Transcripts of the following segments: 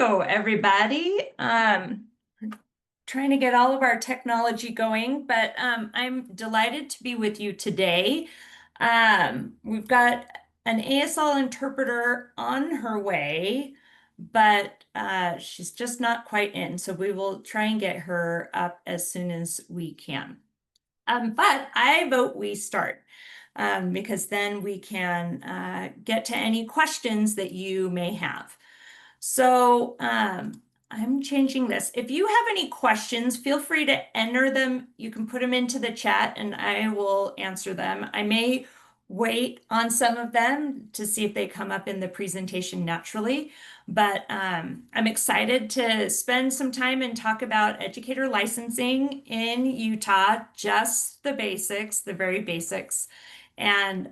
Hello, everybody. Trying to get all of our technology going, but I'm delighted to be with you today. We've got an ASL interpreter on her way, but she's just not quite in, so we will try and get her up as soon as we can. But I vote we start because then we can get to any questions that you may have. So I'm changing this. If you have any questions, feel free to enter them. You can put them into the chat and I will answer them. I may wait on some of them to see if they come up in the presentation naturally, but I'm excited to spend some time and talk about educator licensing in Utah, just the basics, the very basics. And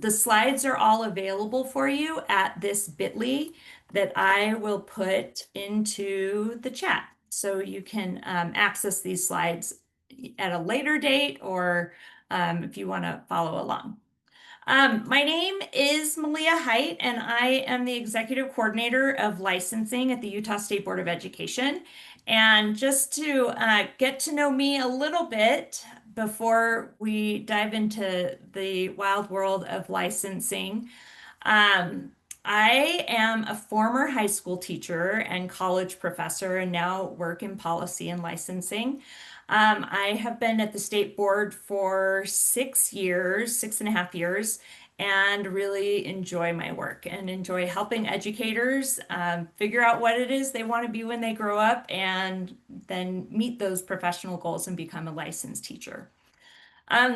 the slides are all available for you at this bit.ly that I will put into the chat. So you can access these slides at a later date or if you want to follow along. My name is Malia Height, and I am the Executive Coordinator of Licensing at the Utah State Board of Education. And just to get to know me a little bit before we dive into the wild world of licensing, I am a former high school teacher and college professor and now work in policy and licensing. I have been at the state board for 6 years, 6.5 years, and really enjoy my work and enjoy helping educators figure out what it is they want to be when they grow up and then meet those professional goals and become a licensed teacher.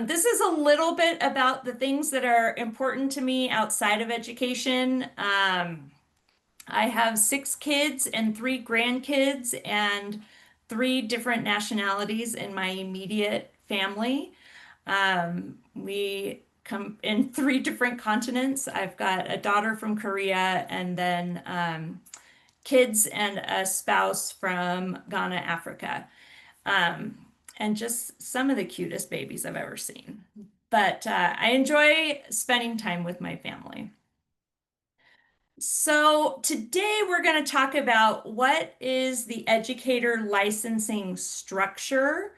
This is a little bit about the things that are important to me outside of education. I have 6 kids and 3 grandkids and 3 different nationalities in my immediate family. We come in 3 different continents. I've got a daughter from Korea and then kids and a spouse from Ghana, Africa. And just some of the cutest babies I've ever seen. But I enjoy spending time with my family. So today we're going to talk about what is the educator licensing structure.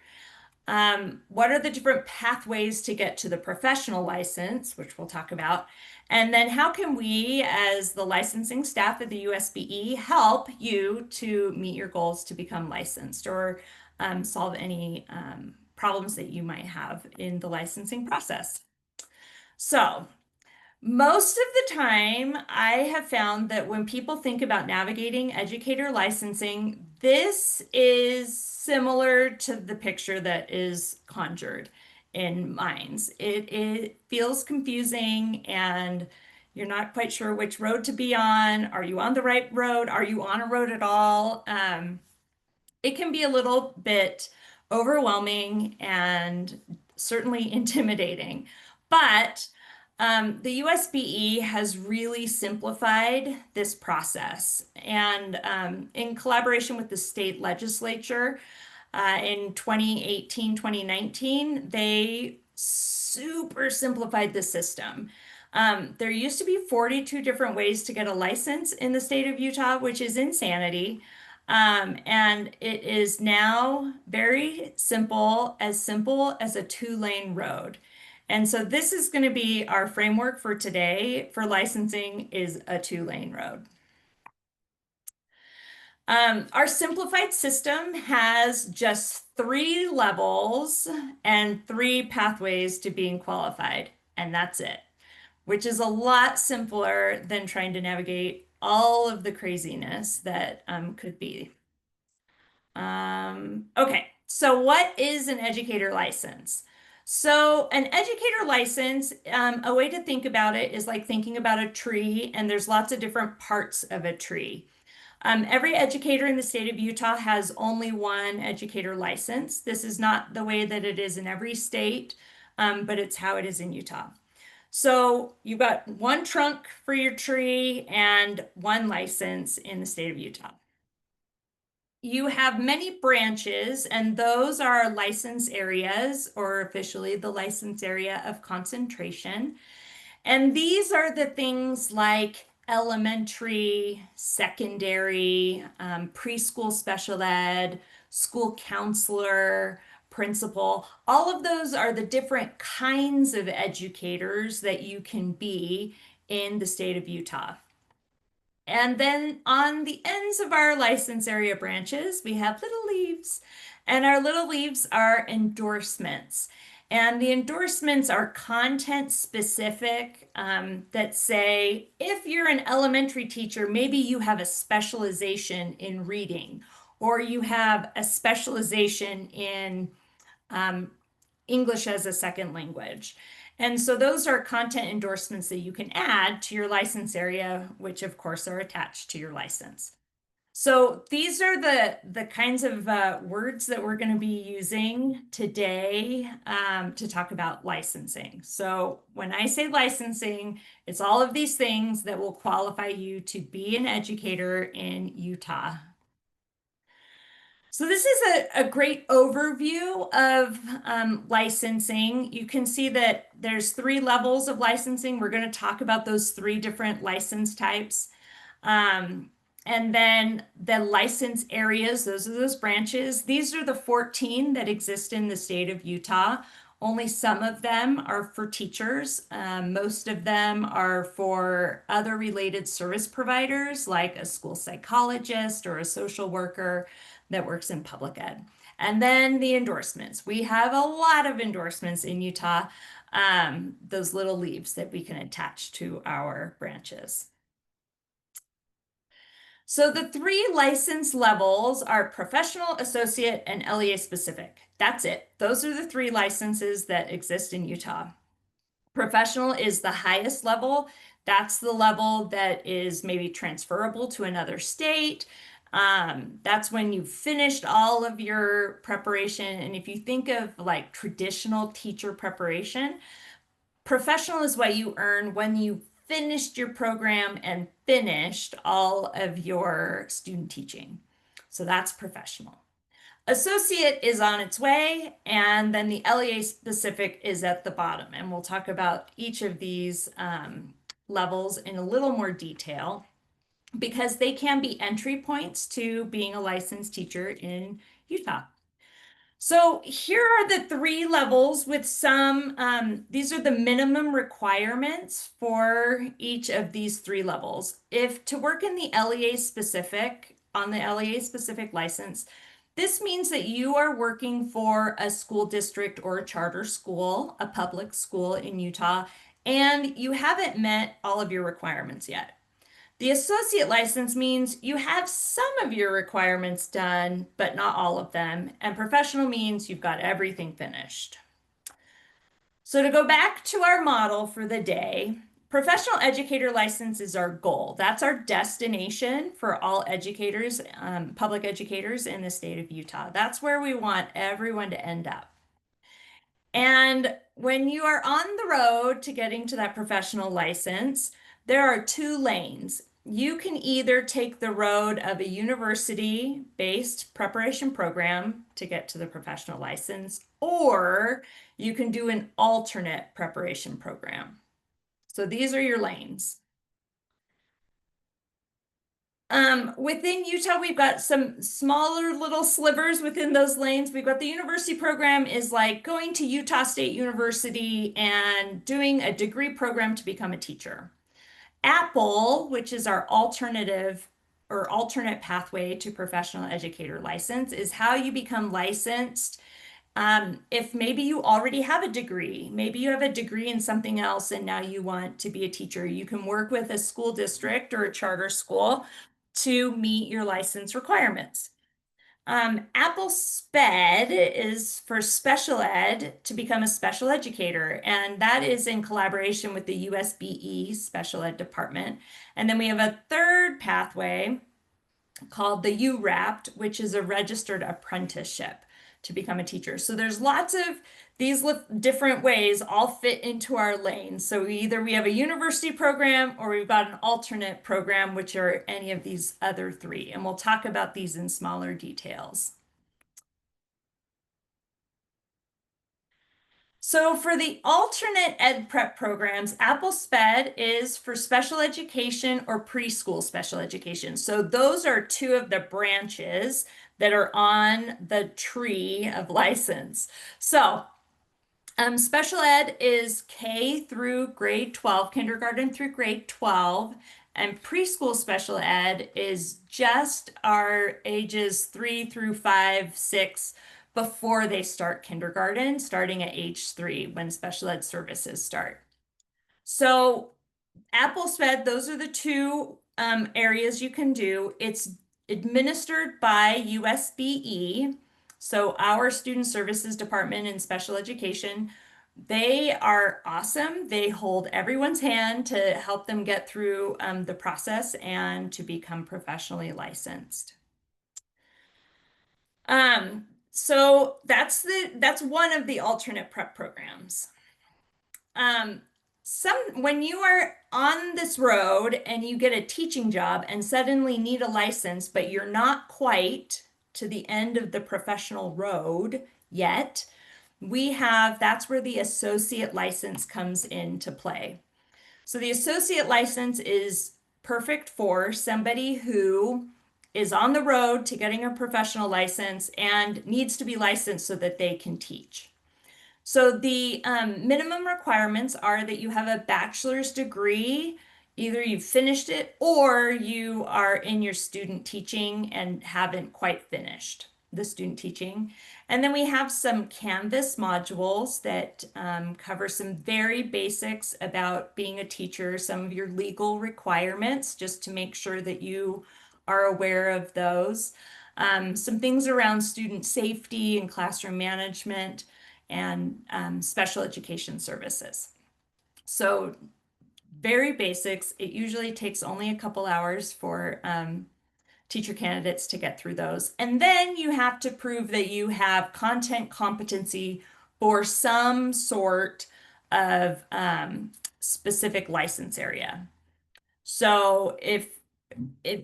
What are the different pathways to get to the professional license, which we'll talk about, and then how can we, as the licensing staff at the USBE, help you to meet your goals to become licensed or solve any problems that you might have in the licensing process. So, most of the time, I have found that when people think about navigating educator licensing, this is similar to the picture that is conjured in minds. It feels confusing and you're not quite sure which road to be on. Are you on the right road? Are you on a road at all? It can be a little bit overwhelming and certainly intimidating, but the USBE has really simplified this process. And in collaboration with the state legislature in 2018, 2019, they super simplified the system. There used to be 42 different ways to get a license in the state of Utah, which is insanity. And it is now very simple as a 2-lane road. And so this is going to be our framework for today for licensing is a 2-lane road. Our simplified system has just 3 levels and 3 pathways to being qualified, and that's it, which is a lot simpler than trying to navigate all of the craziness that could be. Okay, so what is an educator license? So an educator license, a way to think about it is like thinking about a tree, and there's lots of different parts of a tree. Every educator in the state of Utah has only one educator license. This is not the way that it is in every state, but it's how it is in Utah. So you've got one trunk for your tree and one license in the state of Utah. You have many branches, and those are license areas, or officially the license area of concentration. And these are the things like elementary, secondary, preschool special ed, school counselor, principal. All of those are the different kinds of educators that you can be in the state of Utah. And then on the ends of our license area branches, we have little leaves. And our little leaves are endorsements. And the endorsements are content specific that say if you're an elementary teacher, maybe you have a specialization in reading, or you have a specialization in um, English as a second language. And so those are content endorsements that you can add to your license area, which of course are attached to your license. So these are the kinds of words that we're going to be using today to talk about licensing. So when I say licensing, it's all of these things that will qualify you to be an educator in Utah. So this is a great overview of licensing. You can see that there's three levels of licensing. We're going to talk about those three different license types. Um, and then the license areas, those are those branches. These are the 14 that exist in the state of Utah. Only some of them are for teachers. Most of them are for other related service providers, like a school psychologist or a social worker that works in public ed. And then the endorsements. We have a lot of endorsements in Utah, those little leaves that we can attach to our branches. So the three license levels are professional, associate, and LEA specific. That's it. Those are the three licenses that exist in Utah. Professional is the highest level. That's the level that is maybe transferable to another state. That's when you've finished all of your preparation. And if you think of like traditional teacher preparation, professional is what you earn when you finished your program and finished all of your student teaching. So that's professional. Associate is on its way, and then the LEA specific is at the bottom. And we'll talk about each of these levels in a little more detail because they can be entry points to being a licensed teacher in Utah. So here are the three levels with these are the minimum requirements for each of these three levels. If to work in the LEA specific, on the LEA specific license, this means that you are working for a school district or a charter school, a public school in Utah, and you haven't met all of your requirements yet. The associate license means you have some of your requirements done, but not all of them. And professional means you've got everything finished. So to go back to our model for the day, professional educator license is our goal. That's our destination for all educators, public educators in the state of Utah. That's where we want everyone to end up. And when you are on the road to getting to that professional license, there are two lanes. You can either take the road of a university-based preparation program to get to the professional license, or you can do an alternate preparation program. So these are your lanes. Within Utah, we've got some smaller little slivers within those lanes. We've got the university program is like going to Utah State University and doing a degree program to become a teacher. Apple, which is our alternative or alternate pathway to professional educator license, is how you become licensed. If maybe you already have a degree, maybe you have a degree in something else and now you want to be a teacher, you can work with a school district or a charter school to meet your license requirements. Apple SPED is for special ed to become a special educator, and that is in collaboration with the USBE special ed department. And then we have a third pathway called the UWrapped, which is a registered apprenticeship to become a teacher. So there's lots of these different ways all fit into our lanes. So either we have a university program or we've got an alternate program, which are any of these other three. And we'll talk about these in smaller details. So for the alternate ed prep programs, Apple SPED is for special education or preschool special education. So those are two of the branches that are on the tree of license. So special ed is K through grade 12, kindergarten through grade 12, and preschool special ed is just our ages 3 through 5, 6 before they start kindergarten, starting at age 3 when special ed services start. So Apple SPED, those are the two areas you can do. It's administered by USBE, so our Student Services Department in Special Education. They are awesome. They hold everyone's hand to help them get through the process and to become professionally licensed. So that's one of the alternate prep programs. Um, when you are on this road and you get a teaching job and suddenly need a license, but you're not quite to the end of the professional road yet, that's where the associate license comes into play. So the associate license is perfect for somebody who is on the road to getting a professional license and needs to be licensed so that they can teach. So the minimum requirements are that you have a bachelor's degree, either you've finished it or you are in your student teaching and haven't quite finished the student teaching. And then we have some Canvas modules that cover some very basics about being a teacher, some of your legal requirements, just to make sure that you are aware of those. Some things around student safety and classroom management and special education services. So very basics. It usually takes only a couple hours for teacher candidates to get through those. And then you have to prove that you have content competency for some sort of specific license area. So if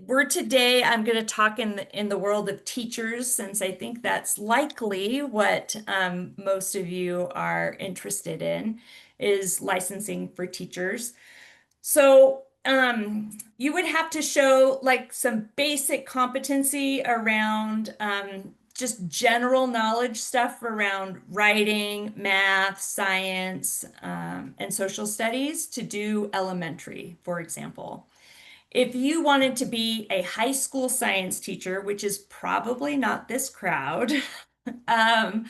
we're today, I'm going to talk in the world of teachers, since I think that's likely what most of you are interested in, is licensing for teachers. So you would have to show like some basic competency around just general knowledge stuff around writing, math, science, and social studies to do elementary, for example. If you wanted to be a high school science teacher, which is probably not this crowd, um,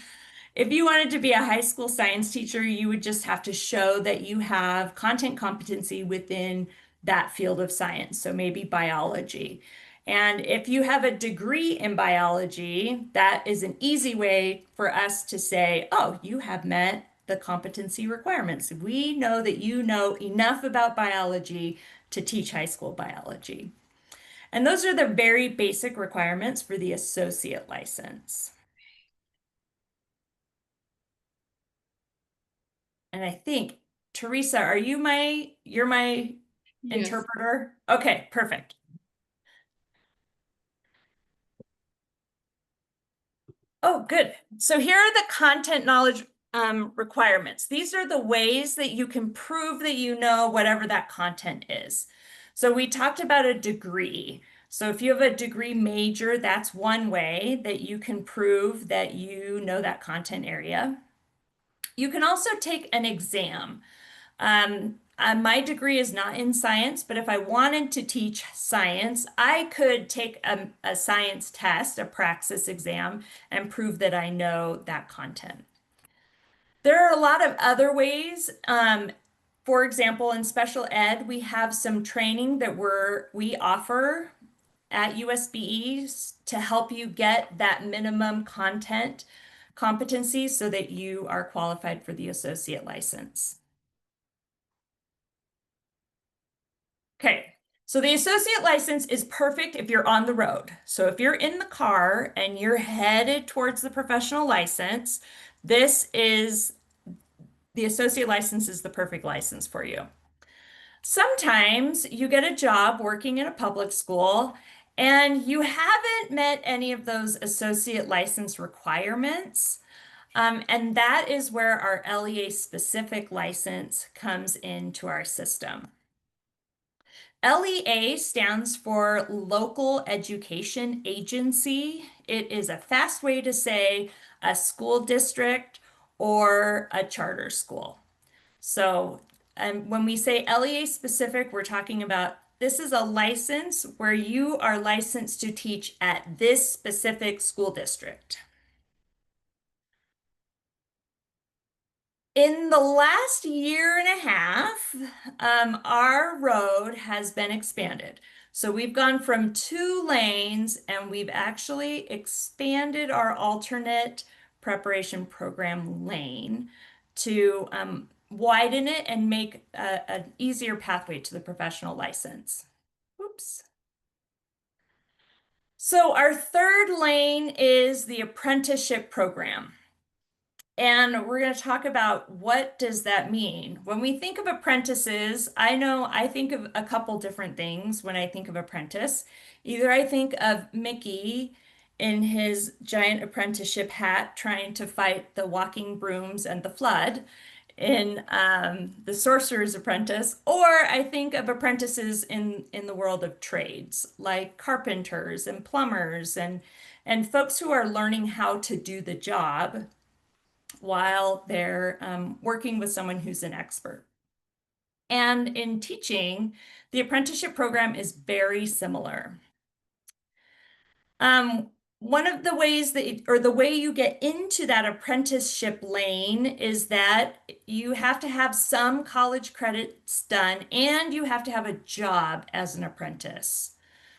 if you wanted to be a high school science teacher, you would just have to show that you have content competency within that field of science, so maybe biology. And if you have a degree in biology, that is an easy way for us to say, oh, you have met the competency requirements. We know that you know enough about biology to teach high school biology. And those are the very basic requirements for the associate license. And I think, Teresa, you're my Yes. interpreter? Okay, perfect. Oh, good. So here are the content knowledge requirements. These are the ways that you can prove that you know whatever that content is. So we talked about a degree. So if you have a degree major, that's one way that you can prove that you know that content area. You can also take an exam. My degree is not in science, but if I wanted to teach science, I could take a science test, a praxis exam, and prove that I know that content. There are a lot of other ways. For example, in special ed, we have some training that we offer at USBE to help you get that minimum content competency so that you are qualified for the associate license. Okay, so the associate license is perfect if you're on the road. So if you're in the car and you're headed towards the professional license, this is the associate license is the perfect license for you. Sometimes you get a job working in a public school and you haven't met any of those associate license requirements. And that is where our LEA specific license comes into our system. LEA stands for Local Education Agency. It is a fast way to say a school district or a charter school. So, when we say LEA specific, we're talking about this is a license where you are licensed to teach at this specific school district. In the last year and a half, our road has been expanded. So we've gone from 2 lanes and we've actually expanded our alternate preparation program lane to widen it and make an easier pathway to the professional license. Oops. So our 3rd lane is the apprenticeship program. And we're going to talk about what does that mean? When we think of apprentices, I know I think of a couple different things when I think of apprentice. Either I think of Mickey in his giant apprenticeship hat trying to fight the walking brooms and the flood in The Sorcerer's Apprentice, or I think of apprentices in the world of trades, like carpenters and plumbers and folks who are learning how to do the job while they're working with someone who's an expert. And in teaching, the apprenticeship program is very similar. One of the ways that, or the way you get into that apprenticeship lane is that you have to have some college credits done and you have to have a job as an apprentice.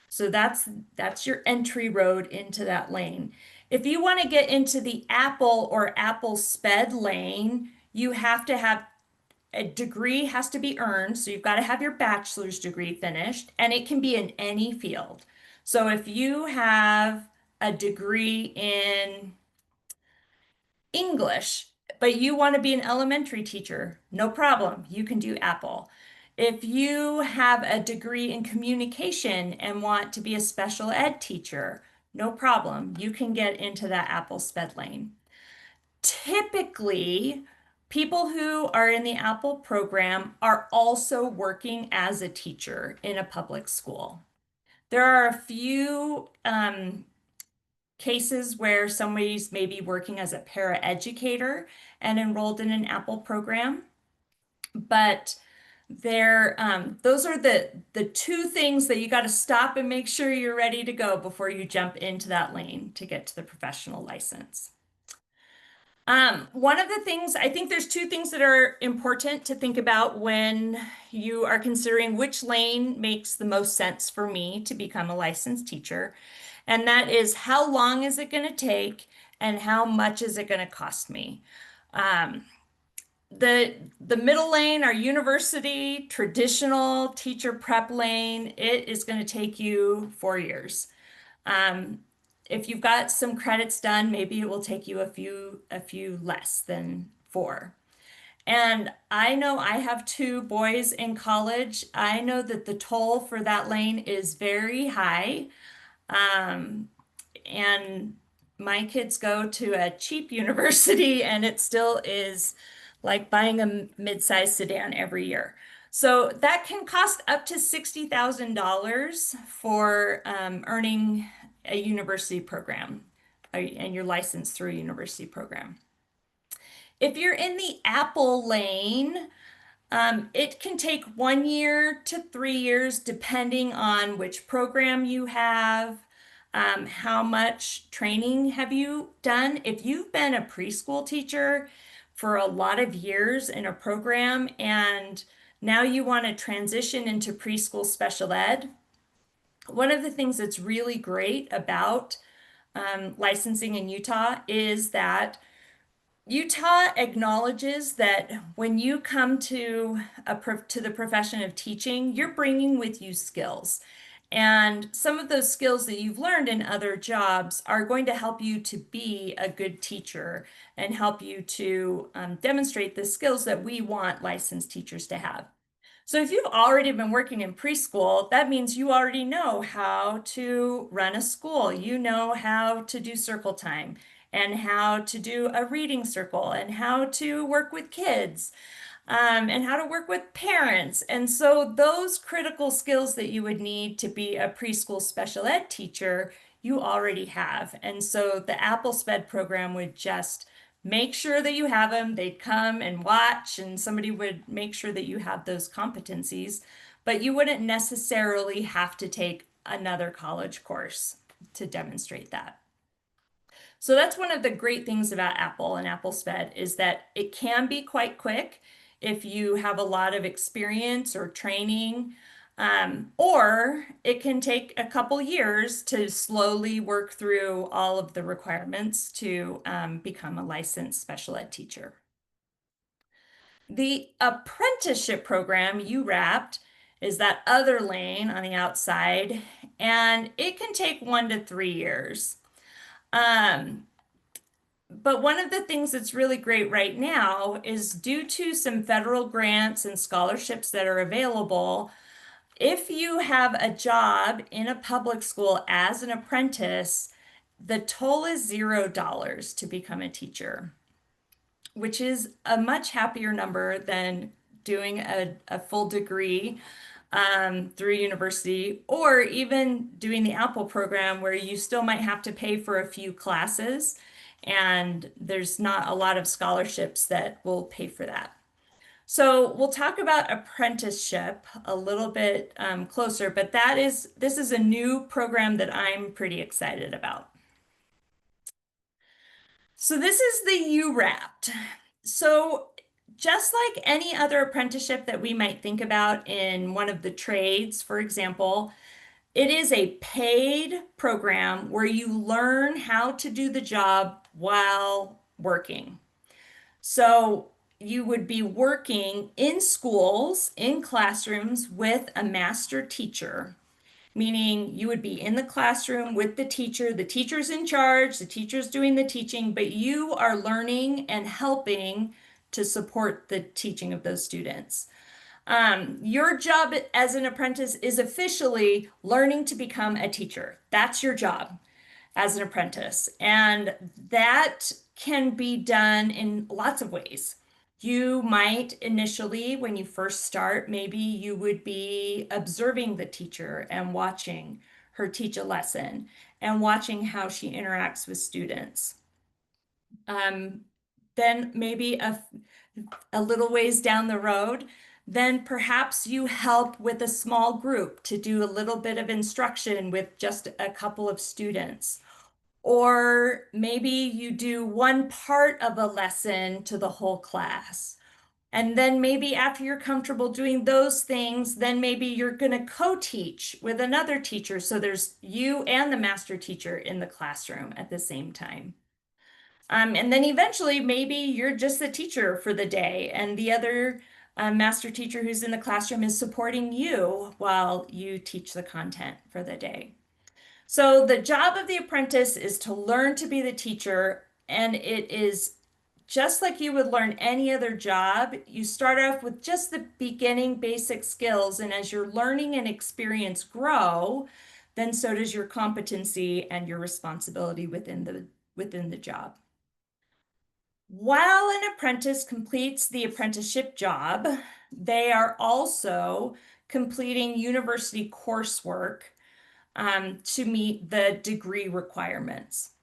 So that's your entry road into that lane. If you want to get into the Apple or Apple Sped lane, you have to have a degree has to be earned. So you've got to have your bachelor's degree finished, and it can be in any field. So if you have a degree in English, but you want to be an elementary teacher, no problem. You can do Apple. If you have a degree in communication and want to be a special ed teacher, no problem. You can get into that Apple Sped lane. Typically, people who are in the Apple program are also working as a teacher in a public school. There are a few cases where somebody's maybe working as a paraeducator and enrolled in an Apple program, but those are the 2 things that you got to stop and make sure you're ready to go before you jump into that lane to get to the professional license. One of the things, I think there's 2 things that are important to think about when you are considering which lane makes the most sense for me to become a licensed teacher. And that is how long is it going to take and how much is it going to cost me? Um, the middle lane, our university traditional teacher prep lane, it is going to take you 4 years. Um, if you've got some credits done, maybe it will take you a few less than 4. And I know I have 2 boys in college. I know that the toll for that lane is very high. Um, and my kids go to a cheap university and it still is like buying a mid-sized sedan every year. So that can cost up to $60,000 for earning a university program and your license through a university program. If you're in the Apple lane, it can take 1 year to 3 years, depending on which program you have, how much training have you done. If you've been a preschool teacher for a lot of years in a program and now you want to transition into preschool special ed, one of the things that's really great about licensing in Utah is that Utah acknowledges that when you come to to the profession of teaching, you're bringing with you skills. And some of those skills that you've learned in other jobs are going to help you to be a good teacher and help you to demonstrate the skills that we want licensed teachers to have. So if you've already been working in preschool, that means you already know how to run a school. You know how to do circle time. and how to do a reading circle and how to work with kids and how to work with parents. And so those critical skills that you would need to be a preschool special ed teacher, you already have. And so the Apple SPED program would just make sure that you have them. They'd come and watch, and somebody would make sure that you have those competencies, but you wouldn't necessarily have to take another college course to demonstrate that. So that's one of the great things about Apple and Apple SPED is that it can be quite quick if you have a lot of experience or training, or it can take a couple years to slowly work through all of the requirements to become a licensed special ed teacher. The apprenticeship program, UWrapped, is that other lane on the outside, and it can take 1 to 3 years. Um, but one of the things that's really great right now is due to some federal grants and scholarships that are available, if you have a job in a public school as an apprentice, the toll is $0 to become a teacher, which is a much happier number than doing a full degree through university, or even doing the Apple program where you still might have to pay for a few classes, and there's not a lot of scholarships that will pay for that. So we'll talk about apprenticeship a little bit closer, but this is a new program that I'm pretty excited about. So this is the UWrapped. So just like any other apprenticeship that we might think about in one of the trades, for example, it is a paid program where you learn how to do the job while working. So you would be working in schools, in classrooms with a master teacher, meaning you would be in the classroom with the teacher's in charge, the teacher's doing the teaching, but you are learning and helping to support the teaching of those students. Your job as an apprentice is officially learning to become a teacher. That's your job as an apprentice. And that can be done in lots of ways. You might initially, when you first start, maybe you would be observing the teacher and watching her teach a lesson and watching how she interacts with students. Then maybe a little ways down the road, then perhaps you help with a small group to do a little bit of instruction with just a couple of students. Or maybe you do one part of a lesson to the whole class. And then maybe after you're comfortable doing those things, then maybe you're going to co-teach with another teacher. So there's you and the master teacher in the classroom at the same time. And then eventually, maybe you're just the teacher for the day, and the other master teacher who's in the classroom is supporting you while you teach the content for the day. So the job of the apprentice is to learn to be the teacher, and it is just like you would learn any other job. You start off with just the beginning basic skills, and as your learning and experience grow, then so does your competency and your responsibility within the job. While an apprentice completes the apprenticeship job, they are also completing university coursework to meet the degree requirements.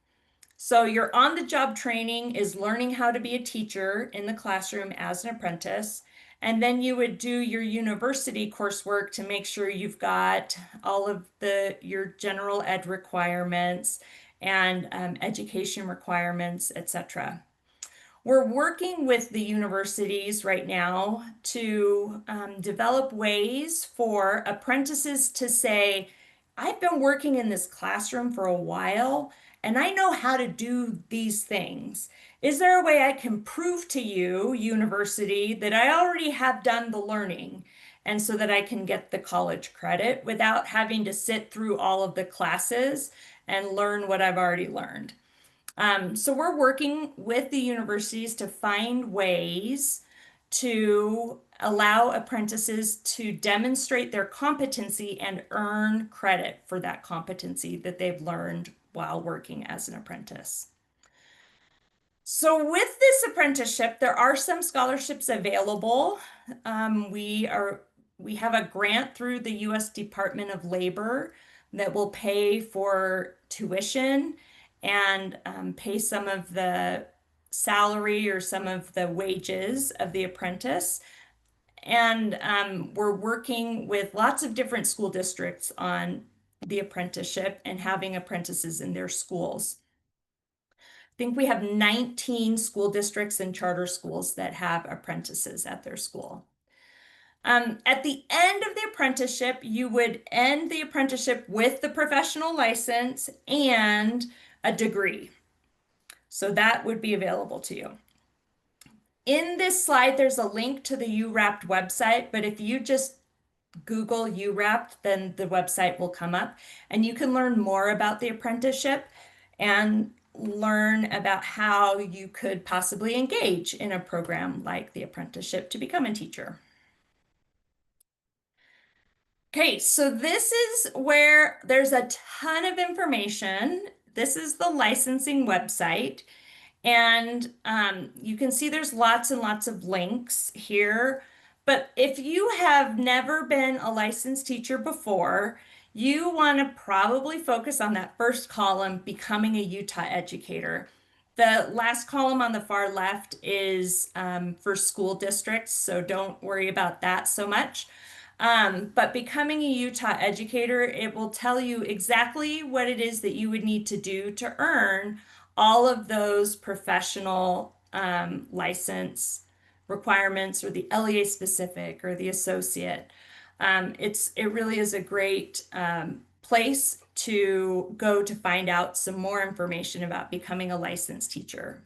So your on-the-job training is learning how to be a teacher in the classroom as an apprentice, and then you would do your university coursework to make sure you've got all of your general ed requirements and education requirements, etc. We're working with the universities right now to develop ways for apprentices to say, I've been working in this classroom for a while and I know how to do these things. Is there a way I can prove to you, university, that I already have done the learning and so that I can get the college credit without having to sit through all of the classes and learn what I've already learned? So we're working with the universities to find ways to allow apprentices to demonstrate their competency and earn credit for that competency that they've learned while working as an apprentice. So with this apprenticeship, there are some scholarships available. We have a grant through the U.S. Department of Labor that will pay for tuition and pay some of the salary or some of the wages of the apprentice. And we're working with lots of different school districts on the apprenticeship and having apprentices in their schools. I think we have 19 school districts and charter schools that have apprentices at their school. At the end of the apprenticeship, you would end the apprenticeship with the professional license and a degree. So that would be available to you. In this slide, there's a link to the UWrapped website, but if you just Google UWrapped, then the website will come up and you can learn more about the apprenticeship and learn about how you could possibly engage in a program like the apprenticeship to become a teacher. Okay, so this is where there's a ton of information. This is the licensing website. And you can see there's lots and lots of links here. But if you have never been a licensed teacher before, you want to probably focus on that first column, becoming a Utah educator. The last column on the far left is for school districts, so don't worry about that so much. But becoming a Utah educator, it will tell you exactly what it is that you would need to do to earn all of those professional license requirements or the LEA specific or the associate. It really is a great place to go to find out some more information about becoming a licensed teacher.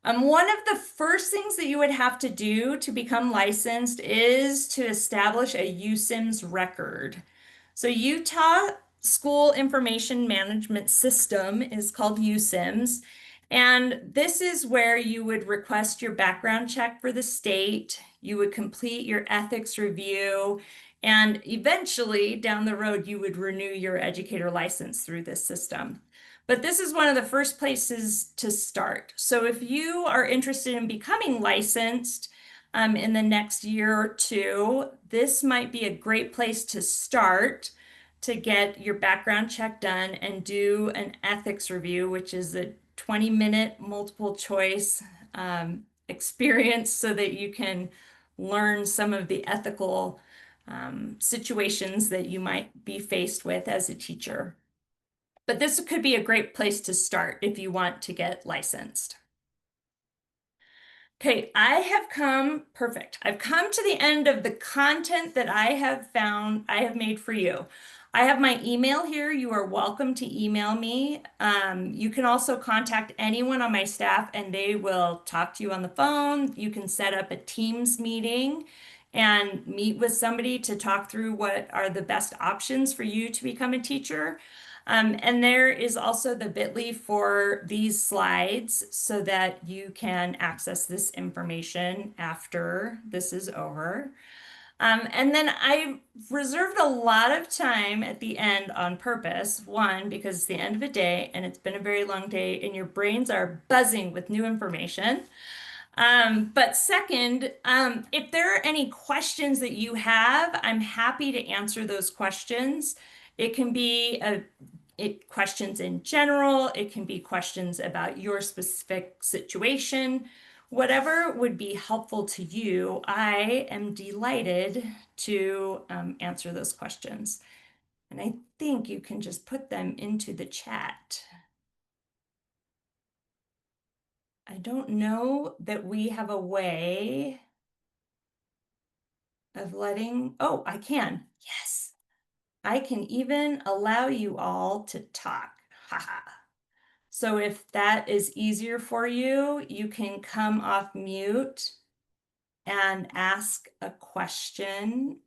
One of the first things that you would have to do to become licensed is to establish a USIMS record. So Utah School Information Management System is called USIMS, and this is where you would request your background check for the state, you would complete your ethics review, and eventually down the road you would renew your educator license through this system. But this is one of the first places to start. So if you are interested in becoming licensed in the next year or two, this might be a great place to start to get your background check done and do an ethics review, which is a 20-minute multiple choice experience so that you can learn some of the ethical situations that you might be faced with as a teacher. But this could be a great place to start if you want to get licensed. Okay, perfect. I've come to the end of the content that I have made for you. I have my email here. You are welcome to email me. You can also contact anyone on my staff and they will talk to you on the phone. You can set up a Teams meeting and meet with somebody to talk through what are the best options for you to become a teacher. And there is also the bit.ly for these slides so that you can access this information after this is over. And then I reserved a lot of time at the end on purpose. One, because it's the end of a day and it's been a very long day and your brains are buzzing with new information. But second, if there are any questions that you have, I'm happy to answer those questions. It can be questions in general, it can be questions about your specific situation, whatever would be helpful to you. I am delighted to answer those questions. And I think you can just put them into the chat. I don't know that we have a way of oh, I can. Yes. I can even allow you all to talk. Haha. So if that is easier for you, you can come off mute and ask a question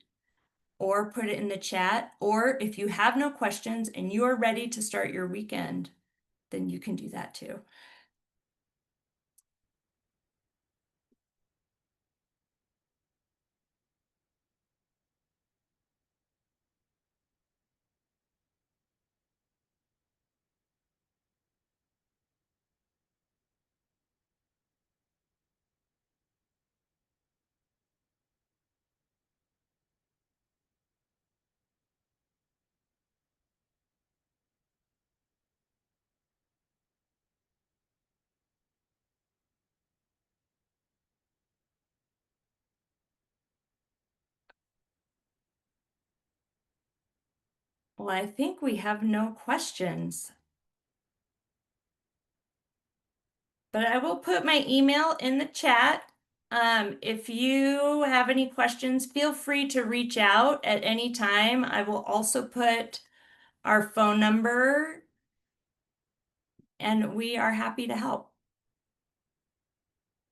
or put it in the chat. Or if you have no questions and you are ready to start your weekend, then you can do that too. Well, I think we have no questions, but I will put my email in the chat. If you have any questions, feel free to reach out at any time. I will also put our phone number, and we are happy to help.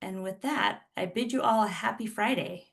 And with that, I bid you all a happy Friday.